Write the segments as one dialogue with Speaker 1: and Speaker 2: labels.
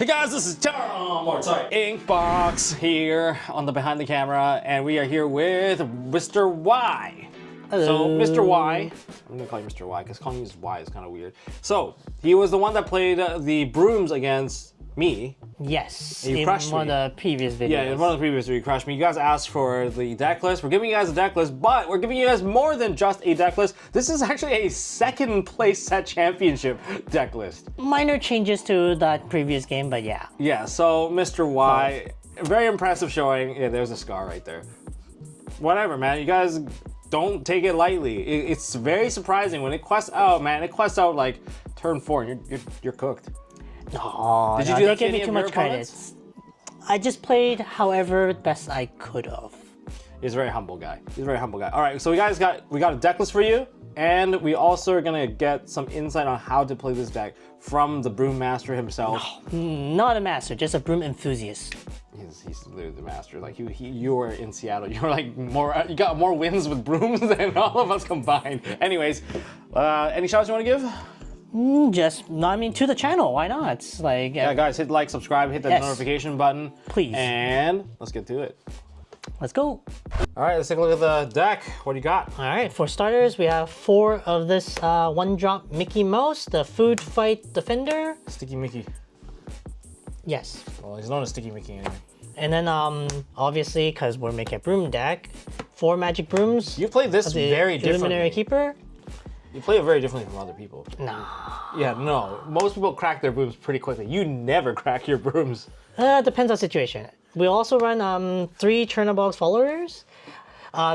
Speaker 1: Hey guys, this is Inkbox here on the behind the camera, and we are here with Mr. Y.
Speaker 2: Hello.
Speaker 1: So Mr. Y, I'm gonna call you Mr. Y because calling you Y is kind of weird. So he was the one that played the Brooms against me.
Speaker 2: Yes,
Speaker 1: You
Speaker 2: in
Speaker 1: crushed
Speaker 2: one
Speaker 1: me.
Speaker 2: of the previous videos.
Speaker 1: Yeah, in one of the previous you crushed me. You guys asked for the deck list. We're giving you guys a deck list, but we're giving you guys more than just a deck list. This is actually a second place set championship deck list.
Speaker 2: Minor changes to that previous game, but yeah.
Speaker 1: Yeah, so Mr. Y, very impressive showing. Yeah, there's a scar right there. Whatever, man. You guys don't take it lightly. It's very surprising when it quests out, man. It quests out like turn 4 and you're cooked.
Speaker 2: No,
Speaker 1: Did you do that to
Speaker 2: give
Speaker 1: any
Speaker 2: me too
Speaker 1: of
Speaker 2: much
Speaker 1: your opponents?
Speaker 2: credits. I just played however best I could have.
Speaker 1: He's a very humble guy. He's a very humble guy. All right, so we got a deck list for you, and we also are gonna get some insight on how to play this deck from the Broom Master himself.
Speaker 2: Not a master, just a Broom enthusiast.
Speaker 1: He's literally the master. Like you were in Seattle. You were like you got more wins with Brooms than all of us combined. Anyways, any shots you want to give?
Speaker 2: To the channel, why not? Like,
Speaker 1: Yeah, guys, hit like, subscribe, hit that notification button.
Speaker 2: Please.
Speaker 1: And let's get to it.
Speaker 2: Let's go.
Speaker 1: All right, let's take a look at the deck. What do you got?
Speaker 2: All right, for starters, we have 4 of this one-drop Mickey Mouse, the Food Fight Defender.
Speaker 1: Sticky Mickey.
Speaker 2: Yes.
Speaker 1: Well, he's known as Sticky Mickey anyway.
Speaker 2: And then, obviously, because we're making a Broom deck, 4 Magic Brooms.
Speaker 1: You play this very differently.
Speaker 2: Luminary Keeper.
Speaker 1: You play it very differently from other people.
Speaker 2: No.
Speaker 1: Yeah, no. Most people crack their brooms pretty quickly. You never crack your brooms.
Speaker 2: Depends on situation. We also run 3 Tombox followers.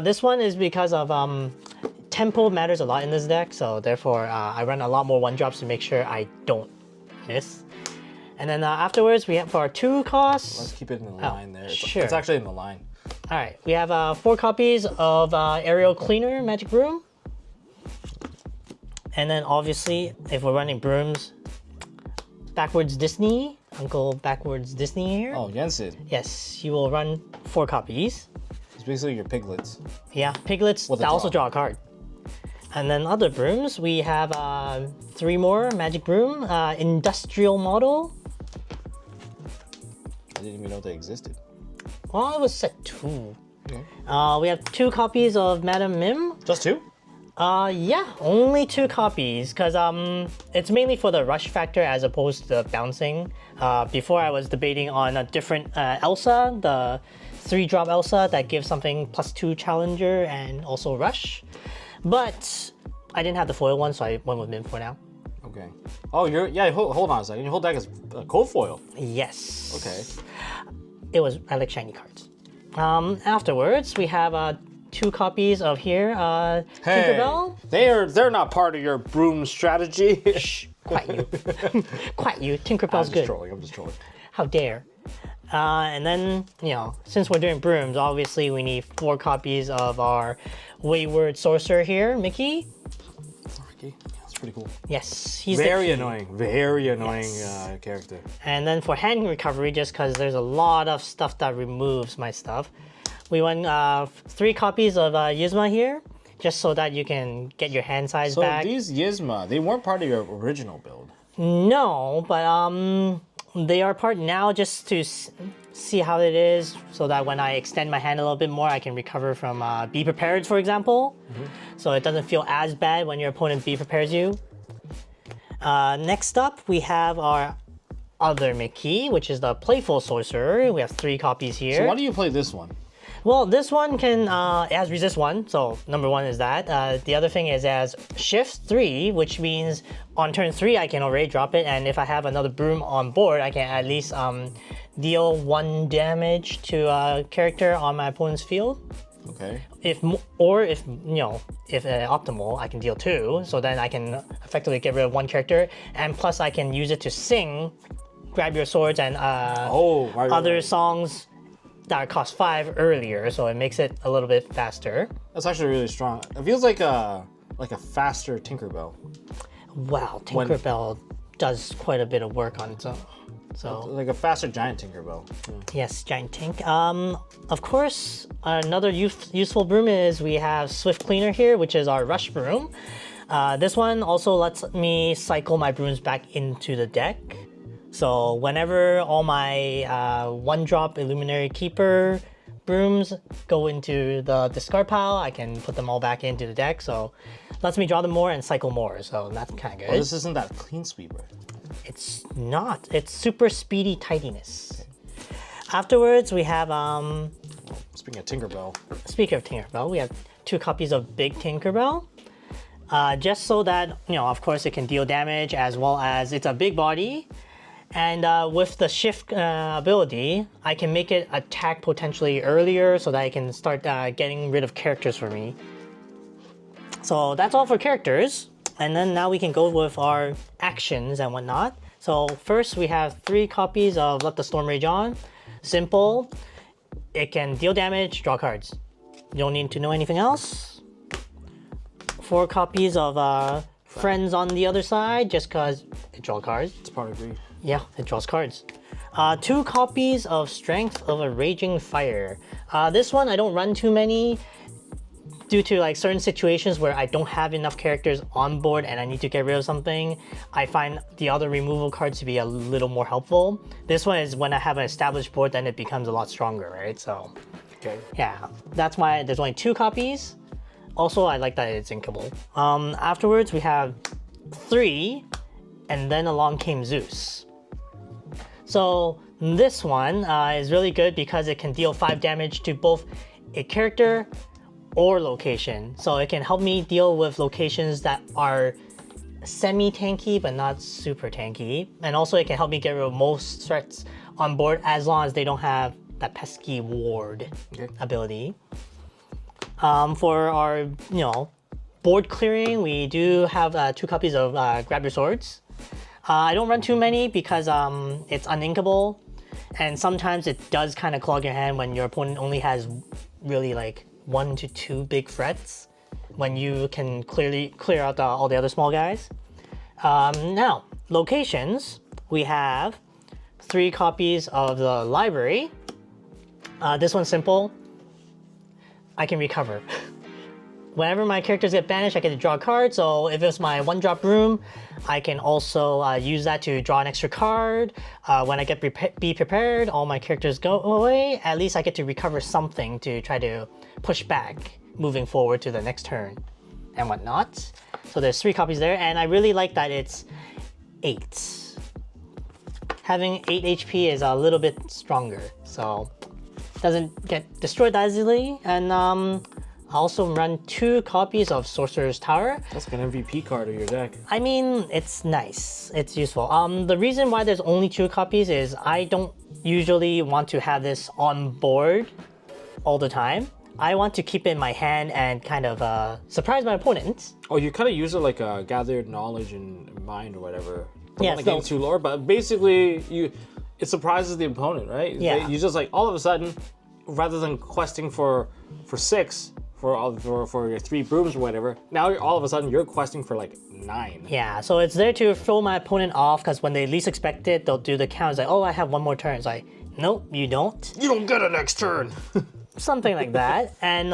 Speaker 2: This one is because of tempo matters a lot in this deck, so therefore I run a lot more 1-drops to make sure I don't miss. And then afterwards we have for our 2 costs.
Speaker 1: Let's keep it in the line there.
Speaker 2: Sure.
Speaker 1: It's actually in the line.
Speaker 2: All right, we have 4 copies of Aerial Cleaner Magic Broom. And then obviously, if we're running Brooms, Backwards Disney, Uncle Backwards Disney here.
Speaker 1: Oh, Yensid.
Speaker 2: Yes, you will run 4 copies.
Speaker 1: It's basically your piglets.
Speaker 2: Yeah, piglets that also draw a card. And then other Brooms, we have 3 more Magic Broom, Industrial Model.
Speaker 1: I didn't even know they existed.
Speaker 2: Well, it was set 2.
Speaker 1: Okay.
Speaker 2: We have 2 copies of Madam Mim.
Speaker 1: Just 2?
Speaker 2: Yeah, only 2 copies, because it's mainly for the rush factor as opposed to the bouncing. Before I was debating on a different Elsa, the 3-drop Elsa that gives something +2 challenger and also rush. But I didn't have the foil one, so I went with Mim for now.
Speaker 1: Okay. Oh, hold on a second. Your whole deck is cold foil.
Speaker 2: Yes.
Speaker 1: Okay.
Speaker 2: I like shiny cards. Afterwards, we have 2 copies of here, Tinkerbell.
Speaker 1: They're not part of your broom strategy.
Speaker 2: Shh, quiet you. Quiet you, Tinkerbell's good.
Speaker 1: I'm just trolling.
Speaker 2: How dare. And then, since we're doing Brooms, obviously we need 4 copies of our Wayward Sorcerer here, Mickey.
Speaker 1: Mickey? That's pretty cool.
Speaker 2: Yes, he's
Speaker 1: very annoying character.
Speaker 2: And then for hand recovery, just because there's a lot of stuff that removes my stuff, we won 3 copies of Yzma here, just so that you can get your hand size back.
Speaker 1: So these Yzma, they weren't part of your original build.
Speaker 2: No, but they are part now just to see how it is, so that when I extend my hand a little bit more, I can recover from Be Prepared, for example. So it doesn't feel as bad when your opponent Be Prepares you. Next up, we have our other Mickey, which is the Playful Sorcerer. We have 3 copies here.
Speaker 1: So why do you play this one?
Speaker 2: Well, this one can, it has resist 1, so number 1 is that. The other thing is it has shift 3, which means on turn 3 I can already drop it, and if I have another Broom on board, I can at least deal 1 damage to a character on my opponent's field.
Speaker 1: Okay.
Speaker 2: If optimal, I can deal 2, so then I can effectively get rid of 1 character, and plus I can use it to sing Grab Your Swords and other songs that cost 5 earlier, so it makes it a little bit faster.
Speaker 1: That's actually really strong. It feels like a faster Tinkerbell.
Speaker 2: Wow, Tinkerbell does quite a bit of work on its own. So
Speaker 1: like a faster giant Tinkerbell. Yeah.
Speaker 2: Yes, giant Tink. Of course, another useful broom is we have Swift Cleaner here, which is our rush broom. This one also lets me cycle my brooms back into the deck. So whenever all my 1-drop Illuminary Keeper Brooms go into the discard pile, I can put them all back into the deck. So lets me draw them more and cycle more. So that's kind of good.
Speaker 1: Oh, this isn't that clean sweeper.
Speaker 2: It's not. It's super speedy tidiness. Afterwards, we have
Speaker 1: Speaking of Tinkerbell.
Speaker 2: speaking of Tinkerbell, we have 2 copies of Big Tinkerbell. Just so that, of course, it can deal damage as well as it's a big body. And with the shift ability, I can make it attack potentially earlier so that I can start getting rid of characters for me. So that's all for characters. And then now we can go with our actions and whatnot. So first we have 3 copies of Let the Storm Rage On. Simple. It can deal damage, draw cards. You don't need to know anything else. 4 copies of Friends on the Other Side, just because it draws cards.
Speaker 1: It's part of agree.
Speaker 2: Yeah, it draws cards. 2 copies of Strength of a Raging Fire. This one I don't run too many due to like certain situations where I don't have enough characters on board and I need to get rid of something. I find the other removal cards to be a little more helpful. This one is when I have an established board, then it becomes a lot stronger, right? So,
Speaker 1: Okay.
Speaker 2: yeah, that's why there's only 2 copies. Also, I like that it's inkable. Afterwards, we have 3, and then along came Zeus. So this one is really good because it can deal 5 damage to both a character or location. So it can help me deal with locations that are semi-tanky but not super tanky. And also it can help me get rid of most threats on board as long as they don't have that pesky ward ability. For our, board clearing, we do have 2 copies of Grab Your Swords. I don't run too many because it's uninkable, and sometimes it does kind of clog your hand when your opponent only has really like 1 to 2 big threats, when you can clearly clear out all the other small guys. Now, locations, we have 3 copies of the Library. This one's simple. I can recover. Whenever my characters get banished, I get to draw a card. So if it's my 1-drop Broom, I can also use that to draw an extra card. When I get Be Prepared, all my characters go away. At least I get to recover something to try to push back moving forward to the next turn and whatnot. So there's 3 copies there, and I really like that it's 8. Having 8 HP is a little bit stronger, so it doesn't get destroyed that easily. And I also run 2 copies of Sorcerer's Tower.
Speaker 1: That's like an MVP card of your deck.
Speaker 2: I mean, it's nice. It's useful. The reason why there's only 2 copies is I don't usually want to have this on board all the time. I want to keep it in my hand and kind of surprise my opponent.
Speaker 1: Oh, you kind of use it like a gathered knowledge and mind or whatever.
Speaker 2: Yeah,
Speaker 1: Don't want to get too lore, but basically it surprises the opponent, right?
Speaker 2: Yeah.
Speaker 1: You just like all of a sudden, rather than questing for 6 for your 3 Brooms or whatever, now all of a sudden you're questing for like 9.
Speaker 2: Yeah, so it's there to throw my opponent off because when they least expect it, they'll do the count. It's like, oh, I have 1 more turn. It's like, nope, you don't.
Speaker 1: You don't get a next turn.
Speaker 2: Something like that. And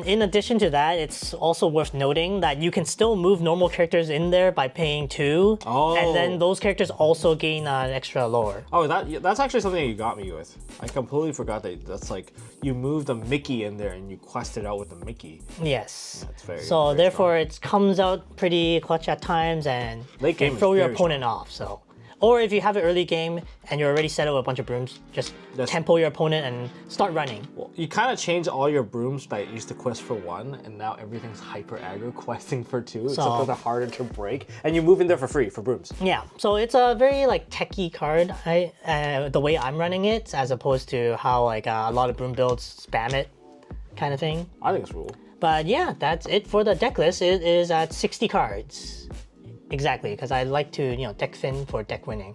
Speaker 2: in addition to that, it's also worth noting that you can still move normal characters in there by paying 2.
Speaker 1: Oh.
Speaker 2: And then those characters also gain an extra lore.
Speaker 1: Oh, that's actually something you got me with. I completely forgot that's like you moved a Mickey in there and you quested out with the Mickey.
Speaker 2: Yes.
Speaker 1: That's very.
Speaker 2: So
Speaker 1: very
Speaker 2: therefore, it comes out pretty clutch at times and
Speaker 1: Late game
Speaker 2: can throw
Speaker 1: is
Speaker 2: your
Speaker 1: very
Speaker 2: opponent off. So, or if you have an early game and you're already set up with a bunch of Brooms, just tempo your opponent and start running.
Speaker 1: Well, you kind of change all your Brooms that used to quest for 1, and now everything's hyper aggro questing for 2, except for the harder to break, and you move in there for free for Brooms.
Speaker 2: Yeah, so it's a very like techie card. The way I'm running it, as opposed to how like a lot of Broom builds spam it, kind of thing.
Speaker 1: I think it's cool.
Speaker 2: But yeah, that's it for the deck list. It is at 60 cards. Exactly, because I like to, deck fin for deck winning.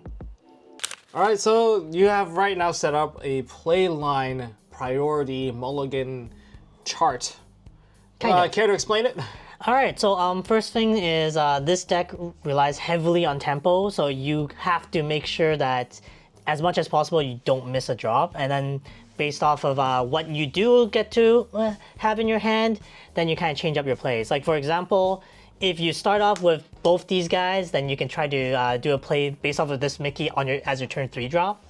Speaker 1: All right, so you have right now set up a play line priority Mulligan chart. Care to explain it?
Speaker 2: All right, so first thing is this deck relies heavily on tempo, so you have to make sure that as much as possible you don't miss a drop, and then based off of what you do get to have in your hand, then you kind of change up your plays. Like for example, if you start off with both these guys, then you can try to do a play based off of this Mickey on as your turn 3 drop.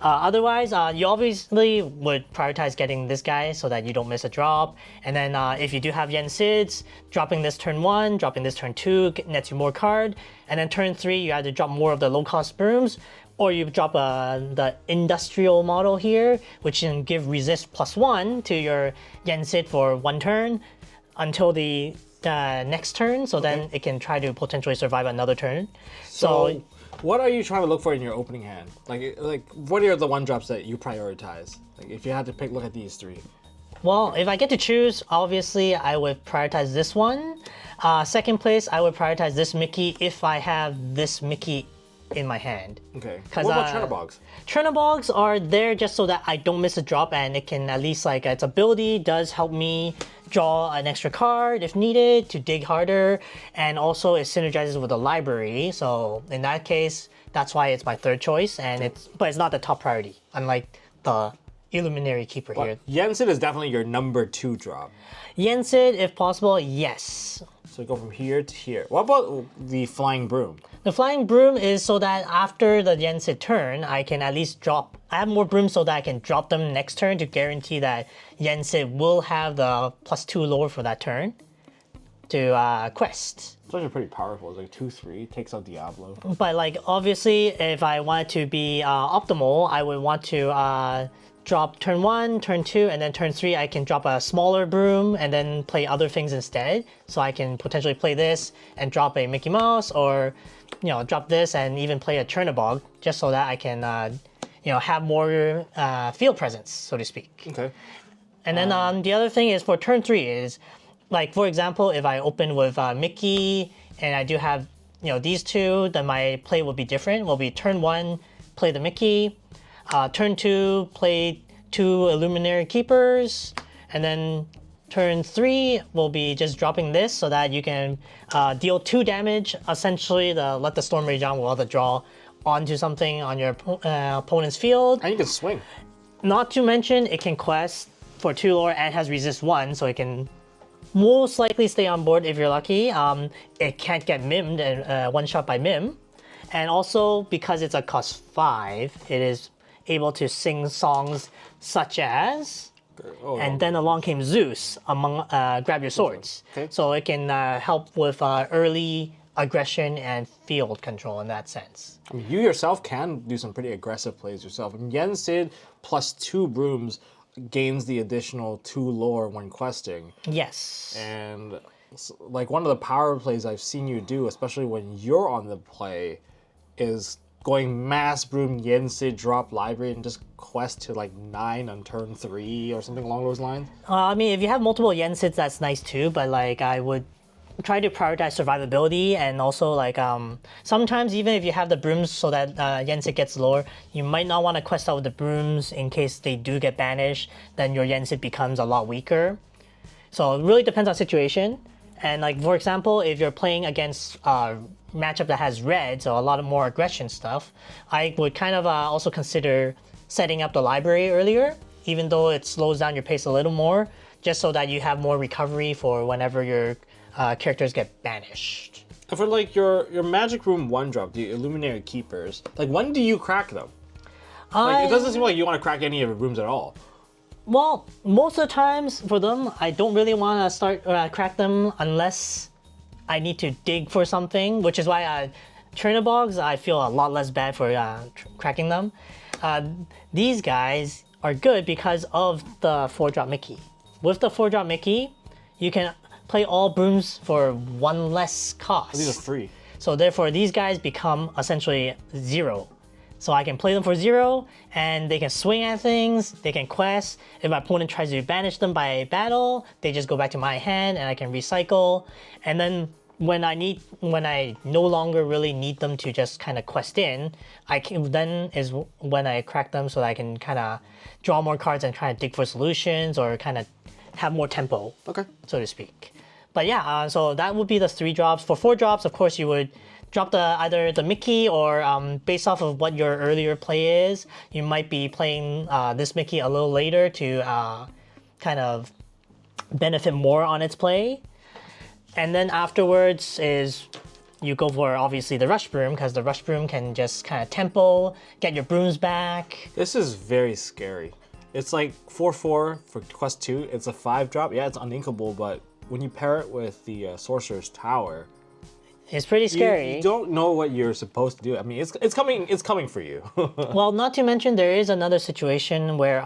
Speaker 2: Otherwise, you obviously would prioritize getting this guy so that you don't miss a drop. And then if you do have Yen Sids, dropping this turn 1, dropping this turn 2 nets you more card. And then turn 3, you either drop more of the low-cost Brooms, or you drop the industrial model here, which can give resist +1 to your Yen Sid for 1 turn until the next turn. So then it can try to potentially survive another turn. So
Speaker 1: what are you trying to look for in your opening hand? Like what are the 1-drops that you prioritize? Like if you had to look at these 3.
Speaker 2: Well, if I get to choose, obviously I would prioritize this one. Second place, I would prioritize this Mickey if I have this Mickey in my hand.
Speaker 1: Okay. What about Churnabogs?
Speaker 2: Churnabogs are there just so that I don't miss a drop, and it can at least, like, its ability does help me draw an extra card if needed to dig harder, and also it synergizes with the library. So in that case, that's why it's my 3rd choice, and but it's not the top priority, unlike the Illuminary Keeper here.
Speaker 1: Yen Sid is definitely your number 2 drop.
Speaker 2: Yen Sid, if possible, yes.
Speaker 1: So go from here to here. What about the Flying Broom?
Speaker 2: The Flying Broom is so that after the Yen Sid turn, I can at least drop. I have more brooms so that I can drop them next turn to guarantee that Yen Sid will have the +2 lore for that turn to quest.
Speaker 1: It's actually pretty powerful. It's like 2/3, takes out Diablo.
Speaker 2: But like obviously, if I wanted to be optimal, I would want to drop turn 1, turn 2, and then turn 3 I can drop a smaller broom and then play other things instead. So I can potentially play this and drop a Mickey Mouse, or drop this and even play a Churnabog, just so that I can have more field presence, so to speak.
Speaker 1: Okay.
Speaker 2: And then the other thing is for turn 3 is, like, for example, if I open with Mickey and I do have these two, then my play will be different. Will be turn 1, play the Mickey. Turn 2, play 2 Illuminary Keepers, and then turn 3 will be just dropping this so that you can deal 2 damage, essentially let the Storm Rage on with all the draw onto something on your opponent's field.
Speaker 1: And you can swing.
Speaker 2: Not to mention, it can quest for 2 lore and has resist 1, so it can most likely stay on board if you're lucky. It can't get mimmed and one-shot by mim. And also, because it's a cost 5, it is able to sing songs such as and then along came Zeus among grab your swords.
Speaker 1: Okay.
Speaker 2: So it can help with early aggression and field control in that sense.
Speaker 1: I mean, you yourself can do some pretty aggressive plays yourself. And Yen Sid +2 brooms gains the additional 2 lore when questing.
Speaker 2: Yes.
Speaker 1: And like one of the power plays I've seen you do, especially when you're on the play, is going mass broom Yen Sid drop library and just quest to like 9 on turn 3 or something along those lines.
Speaker 2: I mean, if you have multiple Yen Sids, that's nice too, but like I would try to prioritize survivability, and also like sometimes even if you have the brooms so that Yen Sid gets lore, you might not want to quest out with the brooms in case they do get banished, then your Yen Sid becomes a lot weaker. So it really depends on situation. And like, for example, if you're playing against a matchup that has red, so a lot of more aggression stuff, I would kind of also consider setting up the library earlier, even though it slows down your pace a little more, just so that you have more recovery for whenever your characters get banished.
Speaker 1: And for like your Magic Room 1-drop, the Illuminary Keepers, like when do you crack them? Like, it doesn't seem like you want to crack any of your rooms at all.
Speaker 2: Well, most of the times for them, I don't really want to start crack them unless I need to dig for something, which is why Churnabogs, I feel a lot less bad for cracking them. These guys are good because of the 4-drop Mickey. With the 4-drop Mickey, you can play all brooms for 1 less cost.
Speaker 1: These are free.
Speaker 2: So therefore, these guys become essentially 0. So I can play them for 0, and they can swing at things, they can quest. If my opponent tries to banish them by battle, they just go back to my hand and I can recycle. And then when I no longer really need them to just kind of quest in, then is when I crack them so that I can kind of draw more cards and kind of dig for solutions or kind of have more tempo,
Speaker 1: Okay.
Speaker 2: so to speak. But yeah, so that would be the 3 drops. For 4 drops, of course, you would drop either the Mickey or based off of what your earlier play is, you might be playing this Mickey a little later to kind of benefit more on its play. And then afterwards is you go for obviously the Rush Broom, because the Rush Broom can just kind of tempo, get your brooms back.
Speaker 1: This is very scary. It's like 4/4 for quest 2. It's a 5-drop. Yeah, it's uninkable, but when you pair it with the Sorcerer's Tower,
Speaker 2: It's pretty scary.
Speaker 1: You don't know what you're supposed to do. I mean, it's coming for you.
Speaker 2: Well, not to mention there is another situation where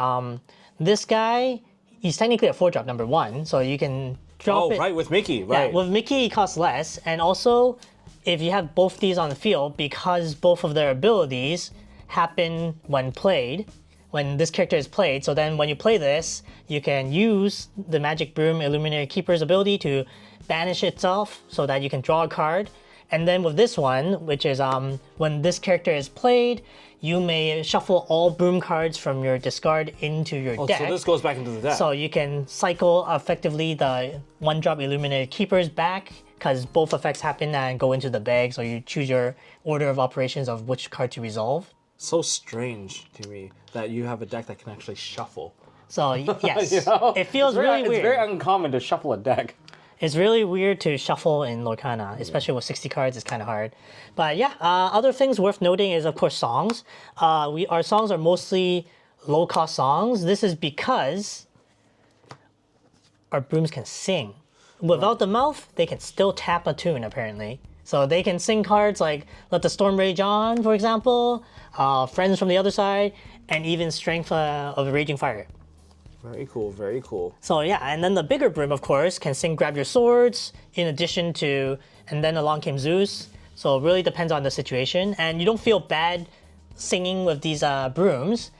Speaker 2: this guy, he's technically a 4-drop number 1, so you can drop it.
Speaker 1: Oh, right, with Mickey, right.
Speaker 2: Yeah, with Mickey, it costs less, and also if you have both these on the field, because both of their abilities happen when played, when this character is played, so then when you play this, you can use the Magic Broom Illuminary Keeper's ability to banish itself so that you can draw a card. And then with this one, which is when this character is played, you may shuffle all Broom cards from your discard into your deck.
Speaker 1: So this goes back into the deck.
Speaker 2: So you can cycle effectively the 1-drop Illuminated Keepers back, because both effects happen and go into the bag, so you choose your order of operations of which card to resolve.
Speaker 1: So strange to me that you have a deck that can actually shuffle.
Speaker 2: So yes,
Speaker 1: You know?
Speaker 2: it feels really weird.
Speaker 1: It's very uncommon to shuffle a deck.
Speaker 2: It's really weird to shuffle in Lorcana, especially with 60 cards. It's kind of hard. But yeah, other things worth noting is, of course, songs. Our songs are mostly low-cost songs. This is because our brooms can sing. Without the mouth, they can still tap a tune, apparently. So they can sing cards like Let the Storm Rage On, for example, Friends from the Other Side, and even Strength of a Raging Fire.
Speaker 1: Very cool, very cool.
Speaker 2: So yeah, and then the bigger broom, of course, can sing Grab Your Swords, in addition to, and then Along Came Zeus. So it really depends on the situation. And you don't feel bad singing with these brooms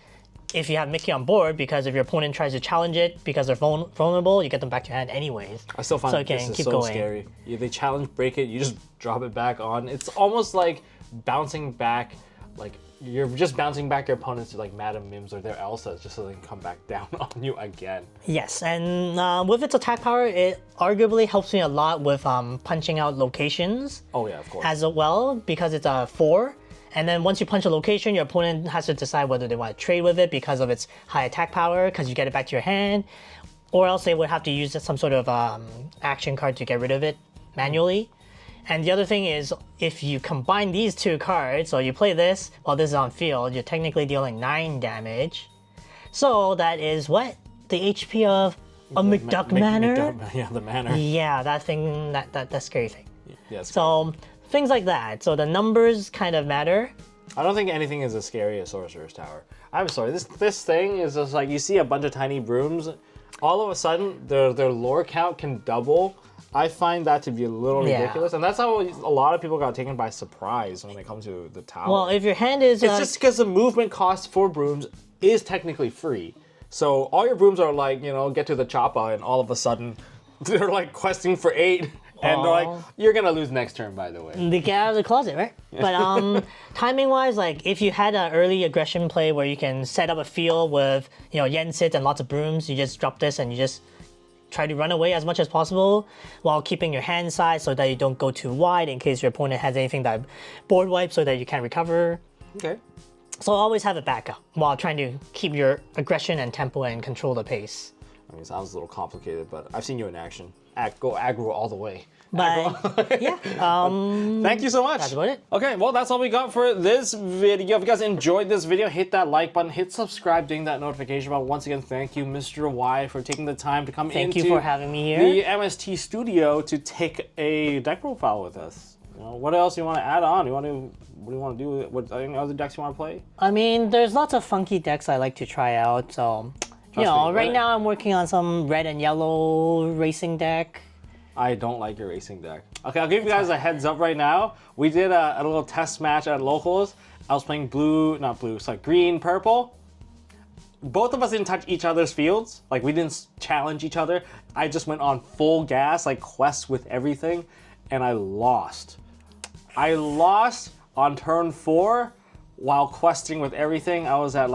Speaker 2: if you have Mickey on board, because if your opponent tries to challenge it because they're vulnerable, you get them back to your hand anyways.
Speaker 1: I still find
Speaker 2: so
Speaker 1: this is so scary. If they challenge, break it, you just drop it back on. It's almost like bouncing back, like you're just bouncing back your opponents to like Madam Mims or their Elsas just so they can come back down on you again.
Speaker 2: Yes, and with its attack power, it arguably helps me a lot with punching out locations.
Speaker 1: Oh yeah, of course.
Speaker 2: As well, because it's a 4. And then once you punch a location, your opponent has to decide whether they want to trade with it because of its high attack power, because you get it back to your hand, or else they would have to use some sort of action card to get rid of it manually. And the other thing is, if you combine these two cards, so you play this while this is on field, you're technically dealing 9 damage. So that is what? The HP of a McDuck Manor?
Speaker 1: Yeah, the Manor.
Speaker 2: Yeah, that thing, that scary thing.
Speaker 1: Yeah,
Speaker 2: so things like that. So the numbers kind of matter.
Speaker 1: I don't think anything is as scary as Sorcerer's Tower. I'm sorry, this thing is just like, you see a bunch of tiny brooms, all of a sudden their lore count can double. I find that to be a little ridiculous, and that's how a lot of people got taken by surprise when it comes to the tower.
Speaker 2: Well, if your hand is...
Speaker 1: It's just because the movement cost for brooms is technically free. So all your brooms are like, get to the choppa, and all of a sudden they're like questing for 8. And they're like, you're going to lose next turn, by the way.
Speaker 2: They get out of the closet, right? But timing-wise, like, if you had an early aggression play where you can set up a field with, Yen Sit and lots of brooms, you just drop this and you just try to run away as much as possible while keeping your hand size so that you don't go too wide in case your opponent has anything that board wipes so that you can recover.
Speaker 1: Okay.
Speaker 2: So always have a backup while trying to keep your aggression and tempo and control the pace.
Speaker 1: I mean, it sounds a little complicated, but I've seen you in action. Go aggro all the way.
Speaker 2: But yeah,
Speaker 1: thank you so much.
Speaker 2: That's about it.
Speaker 1: Okay, well, that's all we got for this video. If you guys enjoyed this video, hit that like button, hit subscribe, ding that notification bell. Once again, thank you, Mr. Y, for taking the time to come
Speaker 2: Thank
Speaker 1: into
Speaker 2: you for having me here.
Speaker 1: the MST studio to take a deck profile with us. What else you want to add on? What do you want to do? What any other decks you want to play?
Speaker 2: I mean, there's lots of funky decks I like to try out. So, right now I'm working on some red and yellow racing deck.
Speaker 1: I don't like your racing deck. Okay, I'll give you guys a heads up right now. We did a little test match at locals. I was playing green, purple. Both of us didn't touch each other's fields. Like, we didn't challenge each other. I just went on full gas, like quest with everything, and I lost. I lost on turn 4 while questing with everything. I was at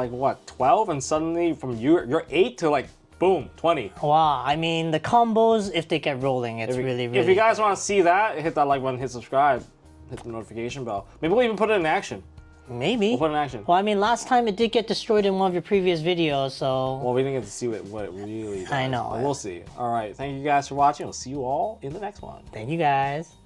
Speaker 1: 12, and suddenly from you're 8 to boom, 20.
Speaker 2: Wow, I mean, the combos, if they get rolling, it's really...
Speaker 1: If you guys want to see that, hit that like button, hit subscribe, hit the notification bell. Maybe we'll even put it in action.
Speaker 2: Maybe.
Speaker 1: We'll put it in action.
Speaker 2: Well, I mean, last time it did get destroyed in one of your previous videos, so...
Speaker 1: Well, we didn't get to see what it really does.
Speaker 2: I know.
Speaker 1: But we'll see. All right. Thank you guys for watching. We'll see you all in the next one.
Speaker 2: Thank you guys.